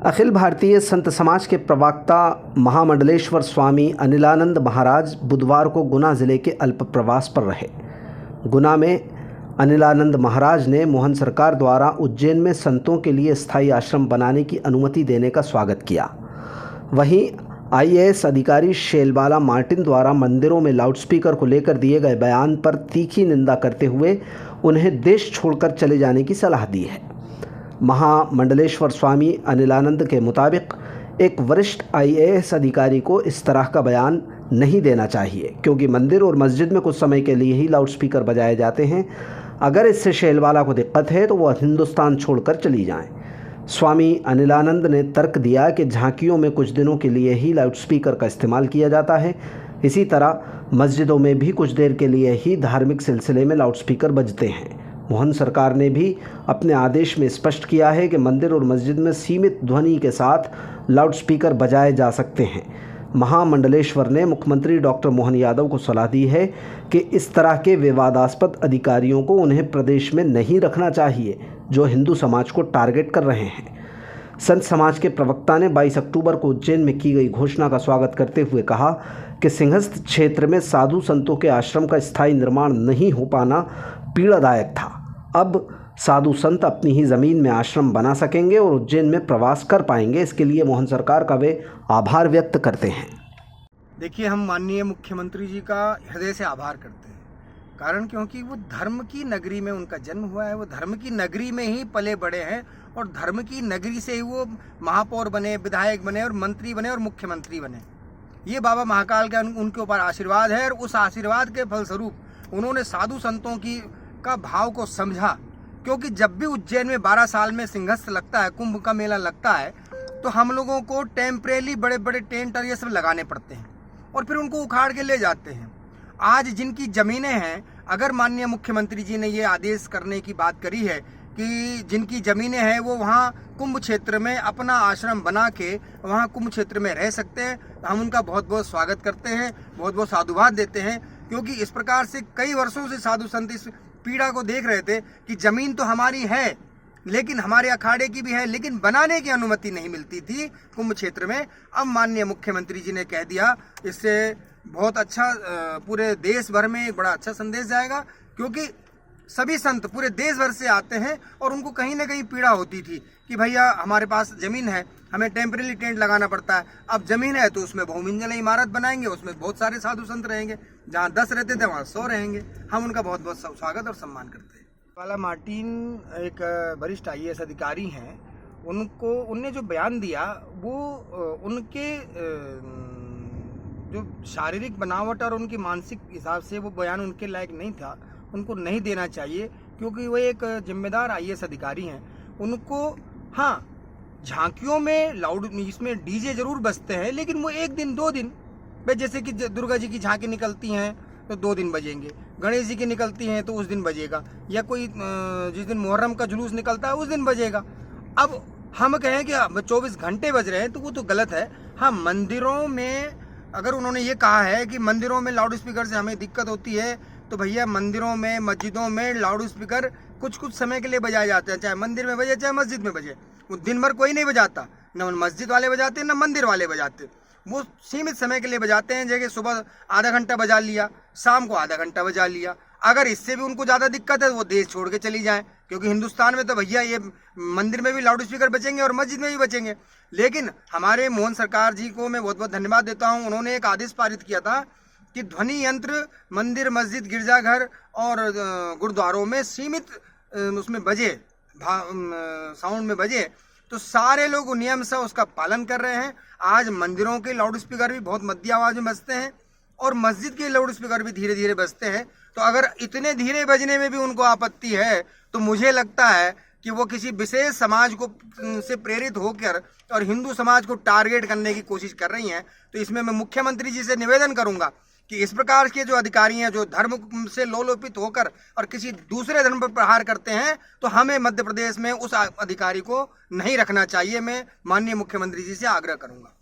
अखिल भारतीय संत समाज के प्रवक्ता महामंडलेश्वर स्वामी अनिलानंद महाराज बुधवार को गुना जिले के अल्प प्रवास पर रहे। गुना में अनिलानंद महाराज ने मोहन सरकार द्वारा उज्जैन में संतों के लिए स्थायी आश्रम बनाने की अनुमति देने का स्वागत किया। वहीं आईएएस अधिकारी शैलबाला मार्टिन द्वारा मंदिरों में लाउडस्पीकर को लेकर दिए गए बयान पर तीखी निंदा करते हुए उन्हें देश छोड़कर चले जाने की सलाह दी है। महामंडलेश्वर स्वामी अनिलानंद के मुताबिक एक वरिष्ठ आईएएस अधिकारी को इस तरह का बयान नहीं देना चाहिए, क्योंकि मंदिर और मस्जिद में कुछ समय के लिए ही लाउडस्पीकर बजाए जाते हैं। अगर इससे शैलबाला को दिक्कत है तो वह हिंदुस्तान छोड़कर चली जाएं। स्वामी अनिलानंद ने तर्क दिया कि झांकियों में कुछ दिनों के लिए ही लाउडस्पीकर का इस्तेमाल किया जाता है। इसी तरह मस्जिदों में भी कुछ देर के लिए ही धार्मिक सिलसिले में लाउडस्पीकर बजते हैं। मोहन सरकार ने भी अपने आदेश में स्पष्ट किया है कि मंदिर और मस्जिद में सीमित ध्वनि के साथ लाउडस्पीकर बजाए जा सकते हैं। महामंडलेश्वर ने मुख्यमंत्री डॉक्टर मोहन यादव को सलाह दी है कि इस तरह के विवादास्पद अधिकारियों को उन्हें प्रदेश में नहीं रखना चाहिए, जो हिंदू समाज को टारगेट कर रहे हैं। संत समाज के प्रवक्ता ने 22 अक्टूबर को उज्जैन में की गई घोषणा का स्वागत करते हुए कहा कि सिंहस्थ क्षेत्र में साधु संतों के आश्रम का स्थायी निर्माण नहीं हो पाना पीड़ादायक था। अब साधु संत अपनी ही ज़मीन में आश्रम बना सकेंगे और उज्जैन में प्रवास कर पाएंगे। इसके लिए मोहन सरकार का वे आभार व्यक्त करते हैं। देखिए, हम माननीय मुख्यमंत्री जी का हृदय से आभार करते हैं। कारण क्योंकि वो धर्म की नगरी में उनका जन्म हुआ है, वो धर्म की नगरी में ही पले बड़े हैं और धर्म की नगरी से ही वो महापौर बने, विधायक बने और मंत्री बने और मुख्यमंत्री बने। ये बाबा महाकाल का उनके ऊपर आशीर्वाद है और उस आशीर्वाद के फलस्वरूप उन्होंने साधु संतों का भाव को समझा। क्योंकि जब भी उज्जैन में 12 साल में सिंहस्थ लगता है, कुंभ का मेला लगता है, तो हम लोगों को टेम्परेरी बड़े बड़े टेंट और ये सब लगाने पड़ते हैं और फिर उनको उखाड़ के ले जाते हैं। आज जिनकी ज़मीनें हैं, अगर माननीय मुख्यमंत्री जी ने ये आदेश करने की बात करी है कि जिनकी ज़मीनें हैं वो वहाँ कुंभ क्षेत्र में अपना आश्रम बना के वहाँ कुंभ क्षेत्र में रह सकते हैं, तो हम उनका बहुत बहुत स्वागत करते हैं, बहुत बहुत साधुवाद देते हैं। क्योंकि इस प्रकार से कई वर्षों से साधु संत इस पीड़ा को देख रहे थे कि ज़मीन तो हमारी है, लेकिन हमारे अखाड़े की भी है, लेकिन बनाने की अनुमति नहीं मिलती थी कुंभ क्षेत्र में। अब माननीय मुख्यमंत्री जी ने कह दिया, इससे बहुत अच्छा पूरे देश भर में एक बड़ा अच्छा संदेश जाएगा। क्योंकि सभी संत पूरे देश भर से आते हैं और उनको कहीं ना कहीं पीड़ा होती थी कि भैया हमारे पास ज़मीन है, हमें टेम्परेरी टेंट लगाना पड़ता है। अब ज़मीन है तो उसमें बहुमंजिला इमारत बनाएंगे, उसमें बहुत सारे साधु संत रहेंगे। जहाँ 10 रहते थे वहाँ 100 रहेंगे। हम उनका बहुत बहुत स्वागत और सम्मान करते हैं। बाला मार्टिन एक वरिष्ठ आईएएस अधिकारी हैं। उनने जो बयान दिया वो उनके जो शारीरिक बनावट और उनकी मानसिक हिसाब से वो बयान उनके लायक नहीं था, उनको नहीं देना चाहिए। क्योंकि वो एक जिम्मेदार आईएएस अधिकारी हैं। उनको हाँ, झांकियों में इसमें डीजे जरूर बजते हैं, लेकिन वो एक दिन 2 दिन, जैसे कि दुर्गा जी की झांकी निकलती हैं तो 2 दिन बजेंगे, गणेश जी की निकलती हैं तो उस दिन बजेगा, या कोई जिस दिन मुहर्रम का जुलूस निकलता है उस दिन बजेगा। अब हम कहें कि 24 घंटे बज रहे हैं तो वो तो गलत है। हाँ, मंदिरों में अगर उन्होंने ये कहा है कि मंदिरों में लाउड स्पीकर से हमें दिक्कत होती है, तो भैया मंदिरों में मस्जिदों में लाउड स्पीकर कुछ समय के लिए बजाए जाते हैं, चाहे मंदिर में बजे चाहे मस्जिद में बजे। वो दिन भर कोई नहीं बजाता, न मस्जिद वाले बजाते न मंदिर वाले बजाते। वो सीमित समय के लिए बजाते हैं, जैसे सुबह आधा घंटा बजा लिया, शाम को आधा घंटा बजा लिया। अगर इससे भी उनको ज़्यादा दिक्कत है वो देश छोड़ के चली जाएं। क्योंकि हिंदुस्तान में तो भैया ये मंदिर में भी लाउड स्पीकर बचेंगे और मस्जिद में भी बचेंगे। लेकिन हमारे मोहन सरकार जी को मैं बहुत बहुत धन्यवाद देता हूँ। उन्होंने एक आदेश पारित किया था कि ध्वनि यंत्र मंदिर, मस्जिद, गिरजाघर और गुरुद्वारों में सीमित उसमें बजे, साउंड में बजे, तो सारे लोग नियम से उसका पालन कर रहे हैं। आज मंदिरों के लाउड स्पीकर भी बहुत मध्य आवाज़ में बजते हैं और मस्जिद के लाउड स्पीकर भी धीरे धीरे बजते हैं। तो अगर इतने धीरे बजने में भी उनको आपत्ति है तो मुझे लगता है कि वो किसी विशेष समाज को से प्रेरित होकर और हिंदू समाज को टारगेट करने की कोशिश कर रही हैं। तो इसमें मैं मुख्यमंत्री जी से निवेदन करूंगा कि इस प्रकार के जो अधिकारी हैं, जो धर्म से लोलोपित होकर और किसी दूसरे धर्म पर प्रहार करते हैं, तो हमें मध्य प्रदेश में उस अधिकारी को नहीं रखना चाहिए। मैं माननीय मुख्यमंत्री जी से आग्रह करूंगा।